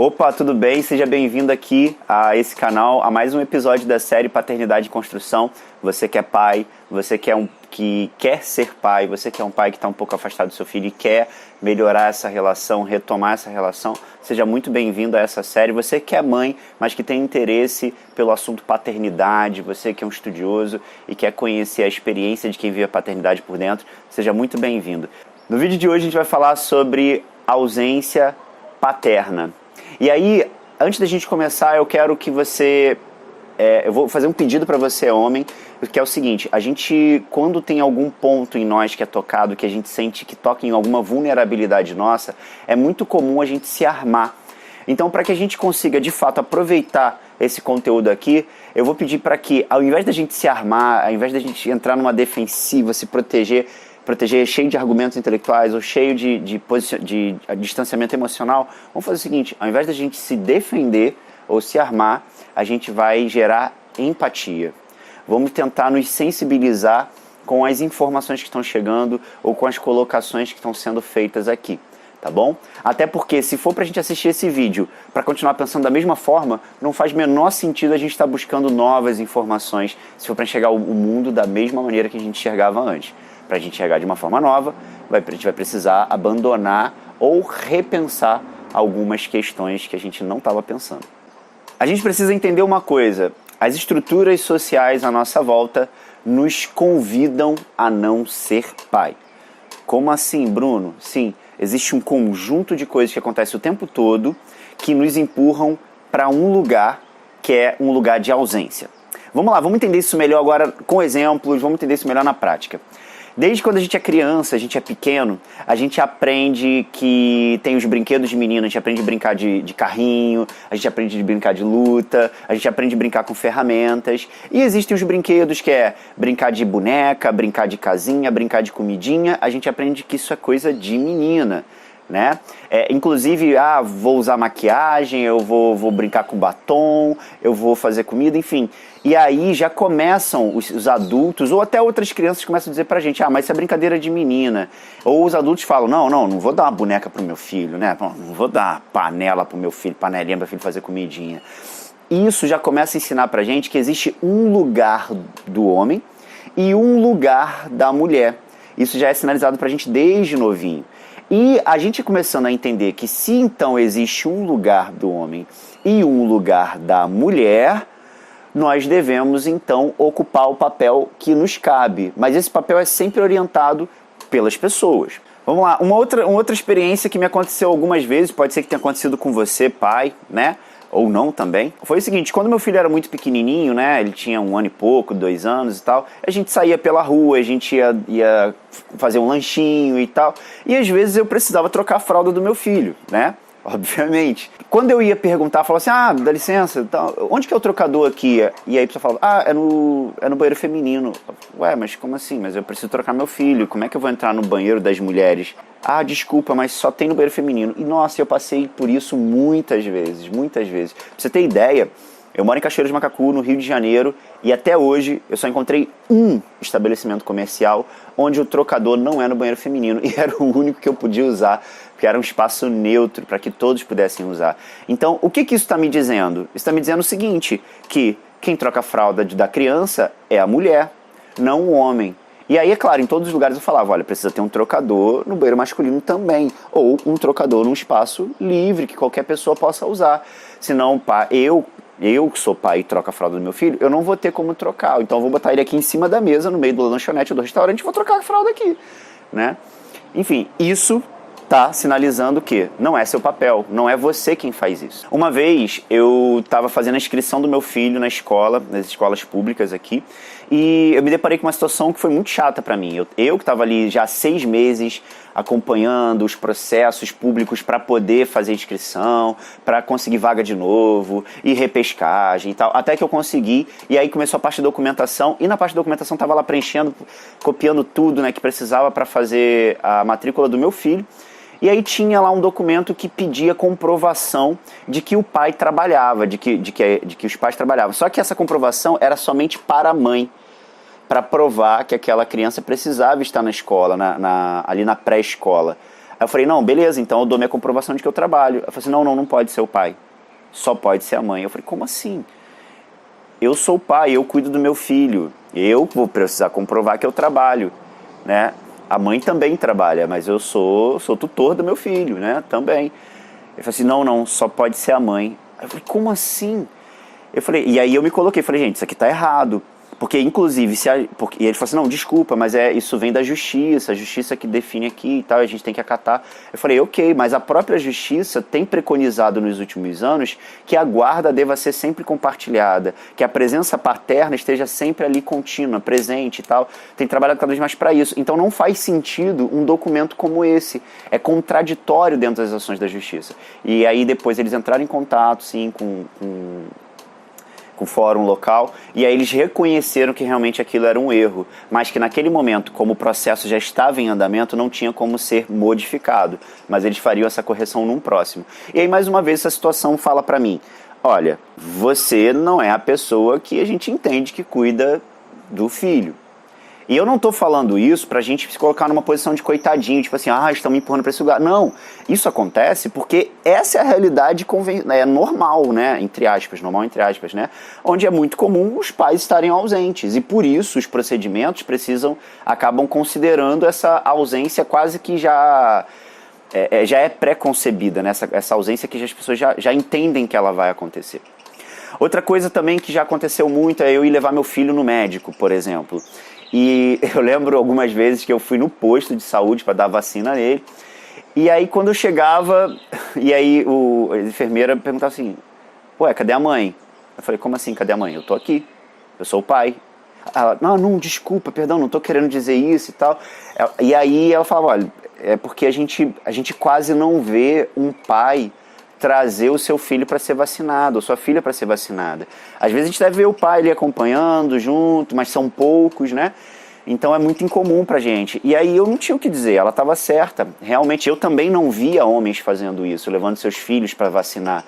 Opa, tudo bem? Seja bem-vindo aqui a esse canal, a mais um episódio da série Paternidade em Construção. Você que é pai, você que quer ser pai, você que é um pai que está um pouco afastado do seu filho e quer melhorar essa relação, retomar essa relação, seja muito bem-vindo a essa série. Você que é mãe, mas que tem interesse pelo assunto paternidade, você que é um estudioso e quer conhecer a experiência de quem vive a paternidade por dentro, seja muito bem-vindo. No vídeo de hoje a gente vai falar sobre ausência paterna. E aí, antes da gente começar, eu quero que você... eu vou fazer um pedido para você, homem, que é o seguinte: a gente, quando tem algum ponto em nós que é tocado, que a gente sente que toca em alguma vulnerabilidade nossa, é muito comum a gente se armar. Então, para que a gente consiga, de fato, aproveitar esse conteúdo aqui, eu vou pedir para que, ao invés da gente se armar, ao invés da gente entrar numa defensiva, se proteger cheio de argumentos intelectuais ou cheio de distanciamento emocional, vamos fazer o seguinte: ao invés da gente se defender ou se armar, a gente vai gerar empatia. Vamos tentar nos sensibilizar com as informações que estão chegando ou com as colocações que estão sendo feitas aqui, tá bom? Até porque, se for pra gente assistir esse vídeo para continuar pensando da mesma forma, não faz menor sentido a gente estar buscando novas informações se for para enxergar o mundo da mesma maneira que a gente enxergava antes. Para a gente enxergar de uma forma nova, a gente vai precisar abandonar ou repensar algumas questões que a gente não estava pensando. A gente precisa entender uma coisa: as estruturas sociais à nossa volta nos convidam a não ser pai. Como assim, Bruno? Sim, existe um conjunto de coisas que acontece o tempo todo que nos empurram para um lugar que é um lugar de ausência. Vamos lá, vamos entender isso melhor agora com exemplos, vamos entender isso melhor na prática. Desde quando a gente é criança, a gente é pequeno, a gente aprende que tem os brinquedos de menino, a gente aprende a brincar de carrinho, a gente aprende a brincar de luta, a gente aprende a brincar com ferramentas. E existem os brinquedos que é brincar de boneca, brincar de casinha, brincar de comidinha. A gente aprende que isso é coisa de menina, né? Inclusive, vou usar maquiagem, eu vou brincar com batom, eu vou fazer comida, enfim. E aí já começam os adultos, ou até outras crianças começam a dizer pra gente: mas isso é brincadeira de menina. Ou os adultos falam: não vou dar uma boneca pro meu filho, né? Não vou dar panela pro meu filho, panelinha pro meu filho fazer comidinha. Isso já começa a ensinar pra gente que existe um lugar do homem e um lugar da mulher. Isso já é sinalizado pra gente desde novinho. E a gente começando a entender que se então existe um lugar do homem e um lugar da mulher, nós devemos então ocupar o papel que nos cabe. Mas esse papel é sempre orientado pelas pessoas. Vamos lá, uma outra experiência que me aconteceu algumas vezes, pode ser que tenha acontecido com você, pai, né? Ou não também. Foi o seguinte: quando meu filho era muito pequenininho, né? Ele tinha 1 ano e pouco, 2 anos e tal. A gente saía pela rua, a gente ia fazer um lanchinho e tal. E às vezes eu precisava trocar a fralda do meu filho, né? Obviamente. Quando eu ia perguntar, falava assim: dá licença, onde que é o trocador aqui? E aí a pessoa falava: é no banheiro feminino. Ué, mas como assim? Mas eu preciso trocar meu filho, como é que eu vou entrar no banheiro das mulheres? Desculpa, mas só tem no banheiro feminino. E nossa, eu passei por isso muitas vezes. Pra você ter ideia, eu moro em Cachoeiro de Macacu, no Rio de Janeiro, e até hoje eu só encontrei um estabelecimento comercial onde o trocador não é no banheiro feminino, e era o único que eu podia usar, porque era um espaço neutro para que todos pudessem usar. Então, o que isso está me dizendo? Isso está me dizendo o seguinte: que quem troca a fralda da criança é a mulher, não o homem. E aí, é claro, em todos os lugares eu falava: olha, precisa ter um trocador no banheiro masculino também, ou um trocador num espaço livre que qualquer pessoa possa usar. Senão, eu que sou pai e troco a fralda do meu filho, eu não vou ter como trocar. Então eu vou botar ele aqui em cima da mesa, no meio da lanchonete ou do restaurante, e vou trocar a fralda aqui, né? Enfim, isso está sinalizando que não é seu papel, não é você quem faz isso. Uma vez eu estava fazendo a inscrição do meu filho na escola, nas escolas públicas aqui, e eu me deparei com uma situação que foi muito chata para mim. Eu que estava ali já há 6 meses acompanhando os processos públicos para poder fazer inscrição, para conseguir vaga de novo, e repescagem e tal, até que eu consegui. E aí começou a parte da documentação, e na parte da documentação estava lá preenchendo, copiando tudo, né, que precisava para fazer a matrícula do meu filho. E aí tinha lá um documento que pedia comprovação de que o pai trabalhava, de que os pais trabalhavam. Só que essa comprovação era somente para a mãe, para provar que aquela criança precisava estar na escola, ali na pré-escola. Aí eu falei, não, beleza, então eu dou minha comprovação de que eu trabalho. Ela falou assim, não pode ser o pai, só pode ser a mãe. Eu falei, como assim? Eu sou o pai, eu cuido do meu filho, eu vou precisar comprovar que eu trabalho, né? A mãe também trabalha, mas eu sou tutor do meu filho, né? Também. Ele falou assim, não, só pode ser a mãe. Aí eu falei, como assim? Eu falei, e aí eu me coloquei, falei, gente, isso aqui tá errado. Porque, inclusive, e ele falou assim, não, desculpa, mas isso vem da justiça, a justiça que define aqui e tal, a gente tem que acatar. Eu falei, ok, mas a própria justiça tem preconizado nos últimos anos que a guarda deva ser sempre compartilhada, que a presença paterna esteja sempre ali contínua, presente e tal. Tem trabalhado cada vez mais para isso. Então não faz sentido um documento como esse. É contraditório dentro das ações da justiça. E aí depois eles entraram em contato, sim, com o fórum local, e aí eles reconheceram que realmente aquilo era um erro, mas que naquele momento, como o processo já estava em andamento, não tinha como ser modificado, mas eles fariam essa correção num próximo. E aí, mais uma vez, essa situação fala para mim, olha, você não é a pessoa que a gente entende que cuida do filho. E eu não estou falando isso pra gente se colocar numa posição de coitadinho, tipo assim, estão me empurrando para esse lugar. Não, isso acontece porque essa é a realidade normal, né, normal entre aspas, né, onde é muito comum os pais estarem ausentes e por isso os procedimentos acabam considerando essa ausência quase que já é pré-concebida, né, essa ausência que as pessoas já entendem que ela vai acontecer. Outra coisa também que já aconteceu muito é eu ir levar meu filho no médico, por exemplo. E eu lembro algumas vezes que eu fui no posto de saúde para dar vacina nele. E aí quando eu chegava, e aí a enfermeira perguntava assim, ué, cadê a mãe? Eu falei, como assim, cadê a mãe? Eu tô aqui, eu sou o pai. Ela, não, desculpa, perdão, não tô querendo dizer isso e tal. E aí ela falava, olha, é porque a gente quase não vê um pai trazer o seu filho para ser vacinado, ou sua filha para ser vacinada. Às vezes a gente deve ver o pai ali acompanhando junto, mas são poucos, né? Então é muito incomum pra gente. E aí eu não tinha o que dizer, ela estava certa. Realmente eu também não via homens fazendo isso, levando seus filhos para vacinar,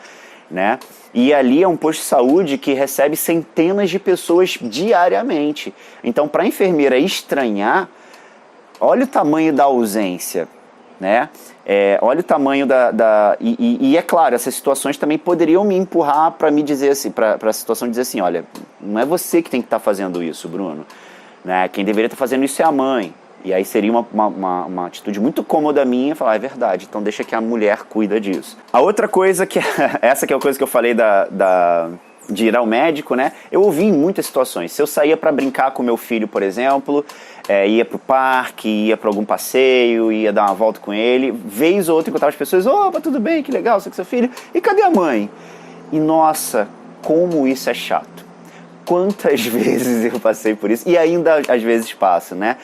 né? E ali é um posto de saúde que recebe centenas de pessoas diariamente. Então para a enfermeira estranhar, olha o tamanho da ausência, né? Olha o tamanho e é claro, essas situações também poderiam me empurrar para me dizer assim, para a situação dizer assim, olha, não é você que tem que estar fazendo isso, Bruno, né? Quem deveria estar fazendo isso é a mãe. E aí seria uma atitude muito cômoda minha, falar, é verdade, então deixa que a mulher cuida disso. A outra coisa essa que é a coisa que eu falei de ir ao médico, né? Eu ouvi em muitas situações. Se eu saía para brincar com meu filho, por exemplo, ia pro parque, ia para algum passeio, ia dar uma volta com ele, vez ou outra encontrava as pessoas, opa, tudo bem, que legal, você com seu filho, e cadê a mãe? E nossa, como isso é chato. Quantas vezes eu passei por isso, e ainda às vezes passo, né?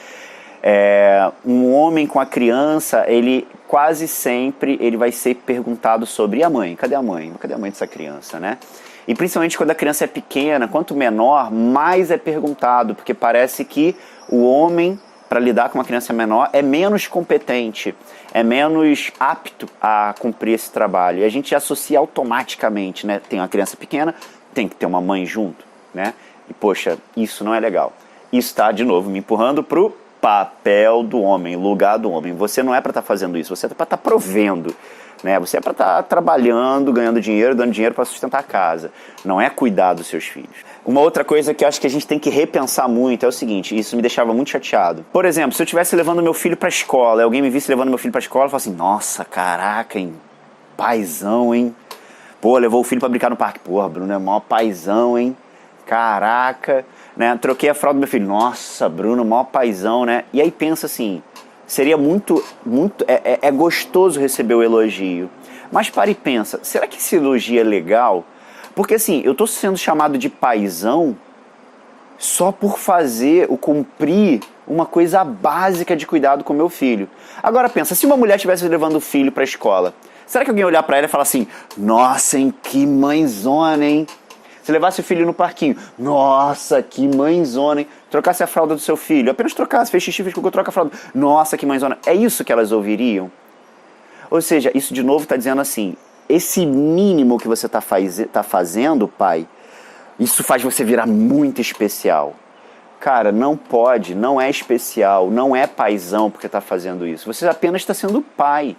Um homem com a criança, ele quase sempre ele vai ser perguntado sobre, e a mãe? Cadê a mãe? Cadê a mãe dessa criança, né? E principalmente quando a criança é pequena, quanto menor, mais é perguntado, porque parece que o homem, para lidar com uma criança menor, é menos competente, é menos apto a cumprir esse trabalho. E a gente associa automaticamente, né? Tem uma criança pequena, tem que ter uma mãe junto, né? E poxa, isso não é legal. Isso está, de novo, me empurrando pro papel do homem, lugar do homem. Você não é para estar fazendo isso, você é para estar provendo, né? Você é para estar trabalhando, ganhando dinheiro, dando dinheiro para sustentar a casa. Não é cuidar dos seus filhos. Uma outra coisa que eu acho que a gente tem que repensar muito é o seguinte, isso me deixava muito chateado. Por exemplo, se eu estivesse levando meu filho para a escola, alguém me visse levando meu filho para a escola, eu falo assim, nossa, caraca, hein? Paizão, hein? Pô, levou o filho para brincar no parque. Porra, Bruno é maior paizão, hein? Caraca, né? Troquei a fralda do meu filho. Nossa, Bruno, maior paizão, né? E aí pensa assim, seria muito gostoso receber o elogio. Mas para e pensa, será que esse elogio é legal? Porque assim, eu estou sendo chamado de paizão só por cumprir uma coisa básica de cuidado com meu filho. Agora pensa, se uma mulher estivesse levando o filho para a escola, será que alguém olhar para ela e falar assim, nossa, hein, que mãezona, hein? Se levasse o filho no parquinho, nossa, que mãezona, hein? Trocasse a fralda do seu filho, apenas trocasse, fez xixi, fez cocô, troca a fralda, nossa, que mãezona. É isso que elas ouviriam? Ou seja, isso de novo está dizendo assim, esse mínimo que você está fazendo, pai, isso faz você virar muito especial. Cara, não pode, não é especial, não é paizão porque está fazendo isso. Você apenas está sendo pai.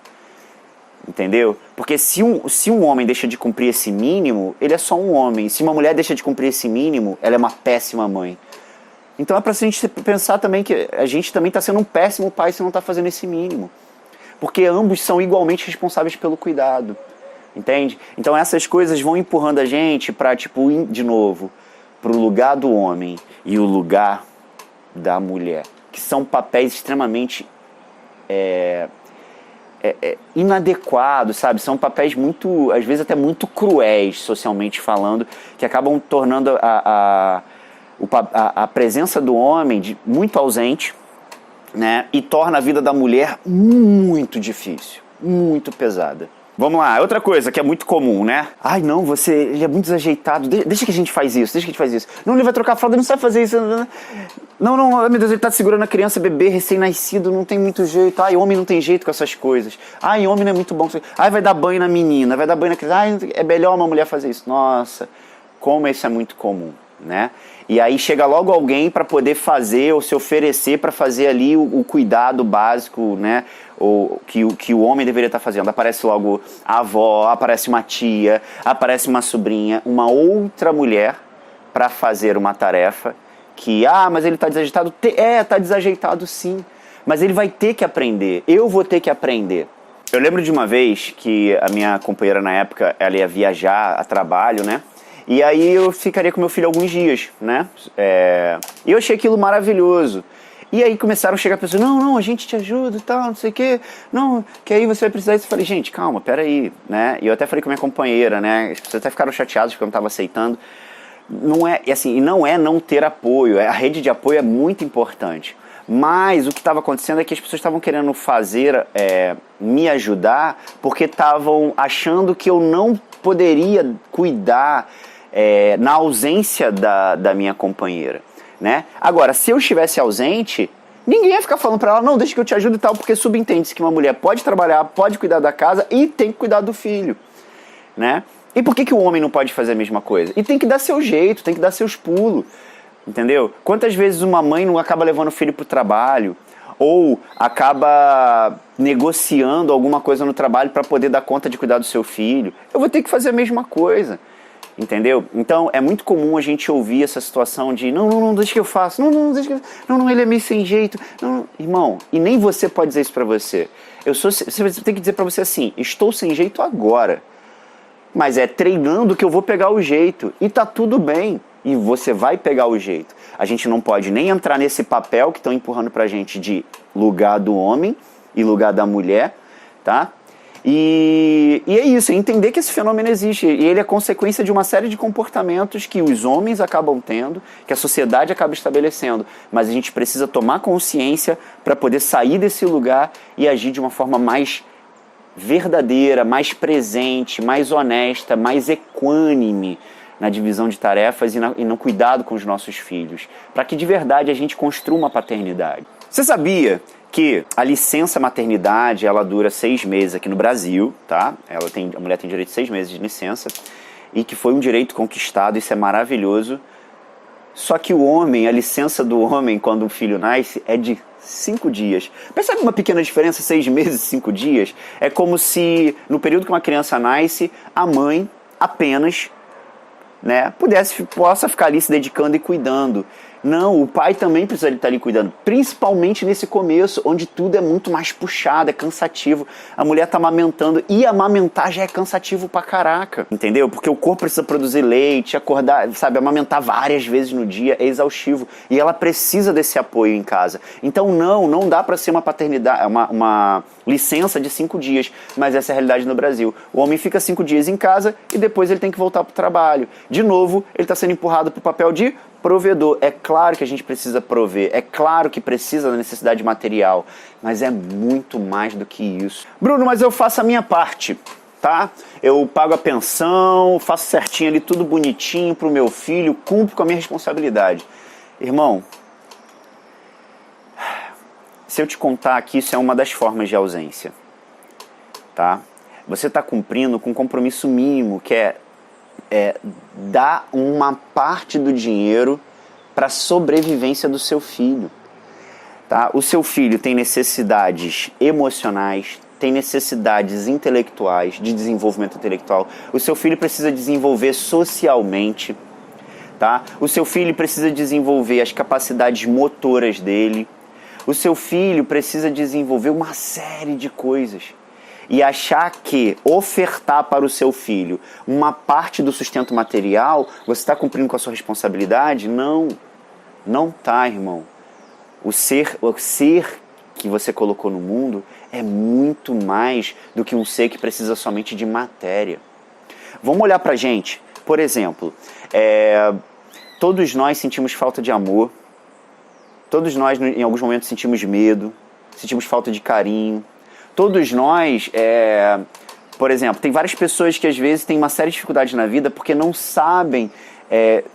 Entendeu? Porque se um homem deixa de cumprir esse mínimo, ele é só um homem. Se uma mulher deixa de cumprir esse mínimo, ela é uma péssima mãe. Então é pra gente pensar também que a gente também está sendo um péssimo pai se não está fazendo esse mínimo. Porque ambos são igualmente responsáveis pelo cuidado. Entende? Então essas coisas vão empurrando a gente para, tipo, de novo, pro lugar do homem e o lugar da mulher. Que são papéis extremamente inadequados, sabe? São papéis muito, às vezes até muito cruéis, socialmente falando, que acabam tornando a presença do homem muito ausente, né? E torna a vida da mulher muito difícil, muito pesada. Vamos lá, outra coisa que é muito comum, né? Ai, não, ele é muito desajeitado, deixa que a gente faz isso, Não, ele vai trocar a fralda, ele não sabe fazer isso. Não, meu Deus, ele tá segurando a criança, bebê, recém-nascido, não tem muito jeito. Ai, homem não tem jeito com essas coisas. Ai, homem não é muito bom. Ai, vai dar banho na menina, vai dar banho na criança. Ai, é melhor uma mulher fazer isso. Nossa, como isso é muito comum, né? E aí chega logo alguém para poder fazer ou se oferecer para fazer ali o cuidado básico, né? Ou que o homem deveria estar fazendo. Aparece logo a avó, aparece uma tia, aparece uma sobrinha, uma outra mulher para fazer uma tarefa que, mas ele está desajeitado. Está desajeitado sim, mas ele vai ter que aprender, eu vou ter que aprender. Eu lembro de uma vez que a minha companheira na época, ela ia viajar a trabalho, né? E aí eu ficaria com meu filho alguns dias, né? E eu achei aquilo maravilhoso. E aí começaram a chegar pessoas, não, a gente te ajuda e tal, não sei o quê. Não, que aí você vai precisar disso. Eu falei, gente, calma, peraí, né? E eu até falei com a minha companheira, né? As pessoas até ficaram chateadas porque eu não estava aceitando. Não é, assim, e não é não ter apoio, a rede de apoio é muito importante. Mas o que estava acontecendo é que as pessoas estavam querendo me ajudar porque estavam achando que eu não poderia cuidar na ausência da minha companheira, né? Agora, se eu estivesse ausente, ninguém ia ficar falando para ela, não, deixa que eu te ajude e tal, porque subentende-se que uma mulher pode trabalhar, pode cuidar da casa e tem que cuidar do filho, né? E por que o homem não pode fazer a mesma coisa? E tem que dar seu jeito, tem que dar seus pulos, entendeu? Quantas vezes uma mãe não acaba levando o filho pro trabalho ou acaba negociando alguma coisa no trabalho para poder dar conta de cuidar do seu filho? Eu vou ter que fazer a mesma coisa, entendeu? Então é muito comum a gente ouvir essa situação de não, deixa que eu faço, não, ele é meio sem jeito, não. Irmão, e nem você pode dizer isso para você. Você tem que dizer para você assim, estou sem jeito agora, mas é treinando que eu vou pegar o jeito, e tá tudo bem, e você vai pegar o jeito. A gente não pode nem entrar nesse papel que estão empurrando pra gente de lugar do homem e lugar da mulher, tá? E é isso, é entender que esse fenômeno existe, e ele é consequência de uma série de comportamentos que os homens acabam tendo, que a sociedade acaba estabelecendo, mas a gente precisa tomar consciência para poder sair desse lugar e agir de uma forma mais verdadeira, mais presente, mais honesta, mais equânime na divisão de tarefas e no cuidado com os nossos filhos, para que de verdade a gente construa uma paternidade. Você sabia que a licença maternidade ela dura 6 meses aqui no Brasil, tá? A mulher tem direito a 6 meses de licença e que foi um direito conquistado, isso é maravilhoso. Só que o homem, a licença do homem quando um filho nasce é de 5 dias. Percebe uma pequena diferença, 6 meses e 5 dias? É como se no período que uma criança nasce, a mãe apenas, né, possa ficar ali se dedicando e cuidando. Não, o pai também precisa estar ali cuidando, principalmente nesse começo, onde tudo é muito mais puxado, é cansativo. A mulher tá amamentando, e amamentar já é cansativo pra caraca, entendeu? Porque o corpo precisa produzir leite, acordar, sabe, amamentar várias vezes no dia é exaustivo, e ela precisa desse apoio em casa. Então não dá pra ser uma paternidade, uma licença de 5 dias, mas essa é a realidade no Brasil. O homem fica 5 dias em casa e depois ele tem que voltar pro trabalho. De novo, ele tá sendo empurrado pro papel de provedor. É claro que a gente precisa prover, é claro que precisa da necessidade material, mas é muito mais do que isso. Bruno, mas eu faço a minha parte, tá? Eu pago a pensão, faço certinho ali, tudo bonitinho pro meu filho, cumpro com a minha responsabilidade. Irmão, se eu te contar que isso é uma das formas de ausência, tá? Você está cumprindo com um compromisso mínimo, que é dar uma parte do dinheiro para a sobrevivência do seu filho. Tá? O seu filho tem necessidades emocionais, tem necessidades intelectuais, de desenvolvimento intelectual. O seu filho precisa desenvolver socialmente. Tá? O seu filho precisa desenvolver as capacidades motoras dele. O seu filho precisa desenvolver uma série de coisas. E achar que ofertar para o seu filho uma parte do sustento material, você está cumprindo com a sua responsabilidade? Não. Não tá, irmão. O ser que você colocou no mundo é muito mais do que um ser que precisa somente de matéria. Vamos olhar pra gente. Por exemplo, todos nós sentimos falta de amor. Todos nós, em alguns momentos, sentimos medo. Sentimos falta de carinho. Todos nós, por exemplo, tem várias pessoas que às vezes têm uma série de dificuldades na vida porque não sabem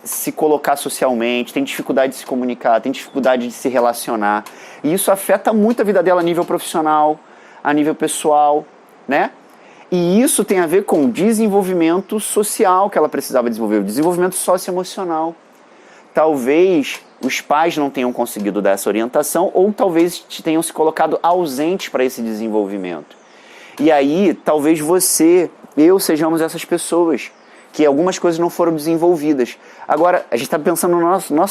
se colocar socialmente, tem dificuldade de se comunicar, tem dificuldade de se relacionar. E isso afeta muito a vida dela a nível profissional, a nível pessoal, né? E isso tem a ver com o desenvolvimento social que ela precisava desenvolver, o desenvolvimento socioemocional. Talvez os pais não tenham conseguido dar essa orientação ou talvez tenham se colocado ausentes para esse desenvolvimento. E aí, talvez eu sejamos essas pessoas que algumas coisas não foram desenvolvidas. Agora, a gente está pensando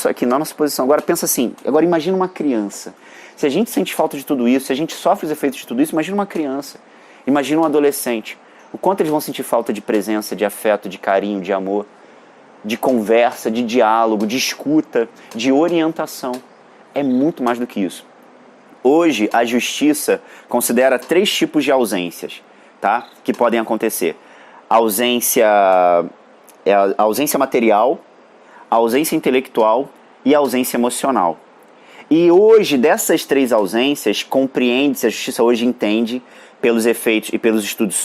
aqui na nossa posição. Agora, pensa assim, agora imagina uma criança. Se a gente sente falta de tudo isso, se a gente sofre os efeitos de tudo isso, imagina uma criança. Imagina um adolescente. O quanto eles vão sentir falta de presença, de afeto, de carinho, de amor, de conversa, de diálogo, de escuta, de orientação. É muito mais do que isso. Hoje, a justiça considera 3 tipos de ausências, tá? Que podem acontecer. A ausência material, a ausência intelectual e a ausência emocional. E hoje, dessas 3 ausências, compreende-se, a justiça hoje entende, pelos efeitos e pelos estudos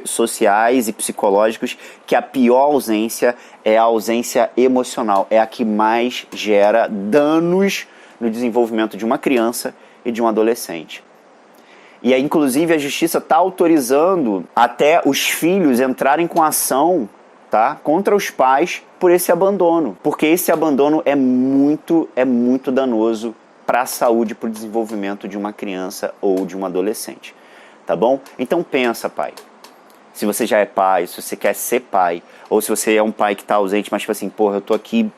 sociais e psicológicos, que a pior ausência é a ausência emocional. É a que mais gera danos no desenvolvimento de uma criança e de um adolescente. E aí, inclusive, a justiça está autorizando até os filhos entrarem com ação, tá, contra os pais por esse abandono. Porque esse abandono é muito danoso para a saúde, para o desenvolvimento de uma criança ou de um adolescente. Tá bom? Então pensa, pai. Se você já é pai, se você quer ser pai, ou se você é um pai que está ausente, mas tipo assim, porra, eu tô aqui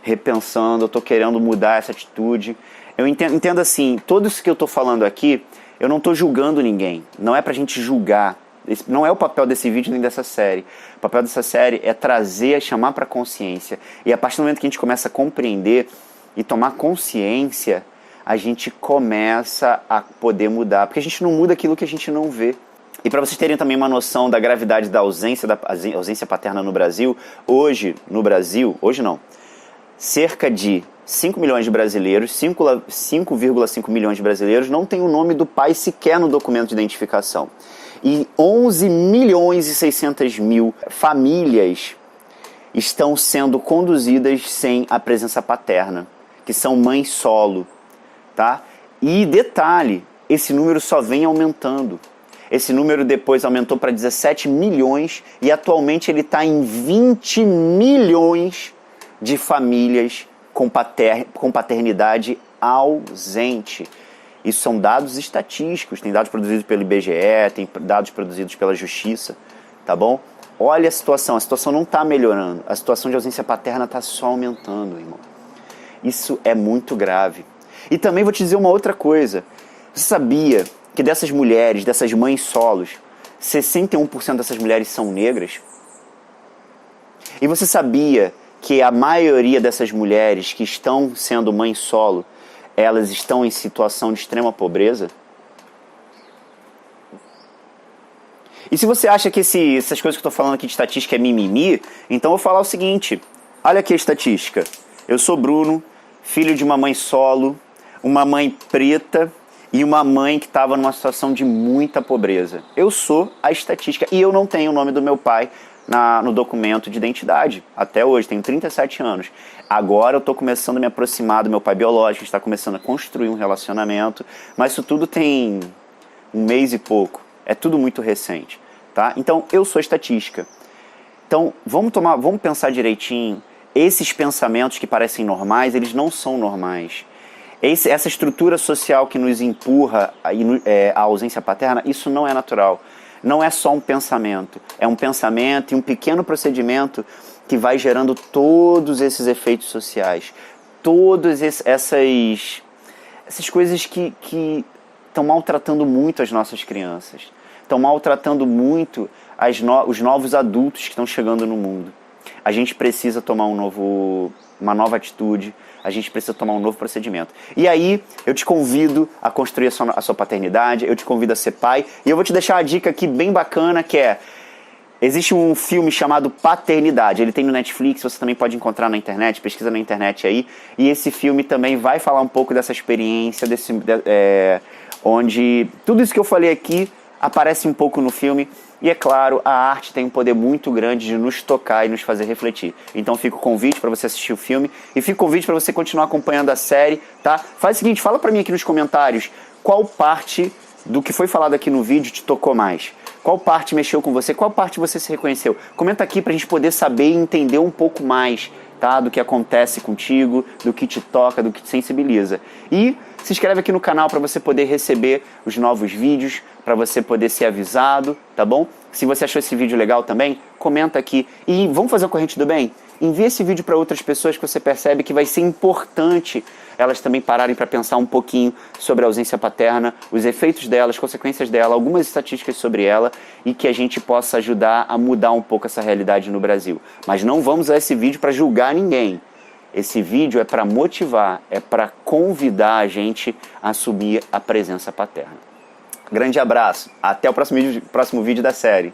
repensando, eu tô querendo mudar essa atitude. Eu entendo assim, tudo isso que eu tô falando aqui, eu não tô julgando ninguém. Não é pra gente julgar. Esse não é o papel desse vídeo nem dessa série. O papel dessa série é trazer, chamar pra consciência. E a partir do momento que a gente começa a compreender e tomar consciência, a gente começa a poder mudar. Porque a gente não muda aquilo que a gente não vê. E para vocês terem também uma noção da gravidade da ausência paterna no Brasil, hoje não, cerca de 5 milhões de brasileiros, 5,5 milhões de brasileiros não tem o nome do pai sequer no documento de identificação. E 11 milhões e 600 mil famílias estão sendo conduzidas sem a presença paterna, que são mães solo. Tá? E detalhe, esse número só vem aumentando. Esse número depois aumentou para 17 milhões e atualmente ele está em 20 milhões de famílias com paternidade ausente. Isso são dados estatísticos, tem dados produzidos pelo IBGE, tem dados produzidos pela Justiça, tá bom? Olha a situação não está melhorando, a situação de ausência paterna está só aumentando, irmão. Isso é muito grave. E também vou te dizer uma outra coisa. Você sabia que dessas mulheres, dessas mães solos, 61% dessas mulheres são negras? E você sabia que a maioria dessas mulheres que estão sendo mães solo, elas estão em situação de extrema pobreza? E se você acha que essas coisas que eu estou falando aqui de estatística é mimimi, então eu vou falar o seguinte. Olha aqui a estatística. Eu sou Bruno, filho de uma mãe solo, uma mãe preta e uma mãe que estava numa situação de muita pobreza. Eu sou a estatística e eu não tenho o nome do meu pai no documento de identidade. Até hoje, tenho 37 anos. Agora eu estou começando a me aproximar do meu pai biológico, está começando a construir um relacionamento, mas isso tudo tem 1 mês e pouco. É tudo muito recente. Tá? Então, eu sou estatística. Então, vamos pensar direitinho esses pensamentos que parecem normais, eles não são normais. Essa estrutura social que nos empurra a ausência paterna, isso não é natural. Não é só um pensamento. É um pensamento e um pequeno procedimento que vai gerando todos esses efeitos sociais. Todas essas coisas que estão maltratando muito as nossas crianças. Estão maltratando muito os novos adultos que estão chegando no mundo. A gente precisa tomar uma nova atitude, a gente precisa tomar um novo procedimento. E aí, eu te convido a construir a sua paternidade, eu te convido a ser pai, e eu vou te deixar uma dica aqui bem bacana, que é, existe um filme chamado Paternidade, ele tem no Netflix, você também pode encontrar na internet, pesquisa na internet aí, e esse filme também vai falar um pouco dessa experiência, onde tudo isso que eu falei aqui aparece um pouco no filme. E é claro, a arte tem um poder muito grande de nos tocar e nos fazer refletir. Então fica o convite para você assistir o filme e fica o convite para você continuar acompanhando a série, tá? Faz o seguinte, fala para mim aqui nos comentários qual parte do que foi falado aqui no vídeo te tocou mais. Qual parte mexeu com você? Qual parte você se reconheceu? Comenta aqui pra gente poder saber e entender um pouco mais, tá? Do que acontece contigo, do que te toca, do que te sensibiliza. E se inscreve aqui no canal para você poder receber os novos vídeos, para você poder ser avisado, tá bom? Se você achou esse vídeo legal também, comenta aqui. E vamos fazer a corrente do bem? Envie esse vídeo para outras pessoas que você percebe que vai ser importante elas também pararem para pensar um pouquinho sobre a ausência paterna, os efeitos dela, as consequências dela, algumas estatísticas sobre ela, e que a gente possa ajudar a mudar um pouco essa realidade no Brasil. Mas não vamos usar esse vídeo para julgar ninguém. Esse vídeo é para motivar, é para convidar a gente a assumir a presença paterna. Grande abraço, até o próximo vídeo da série.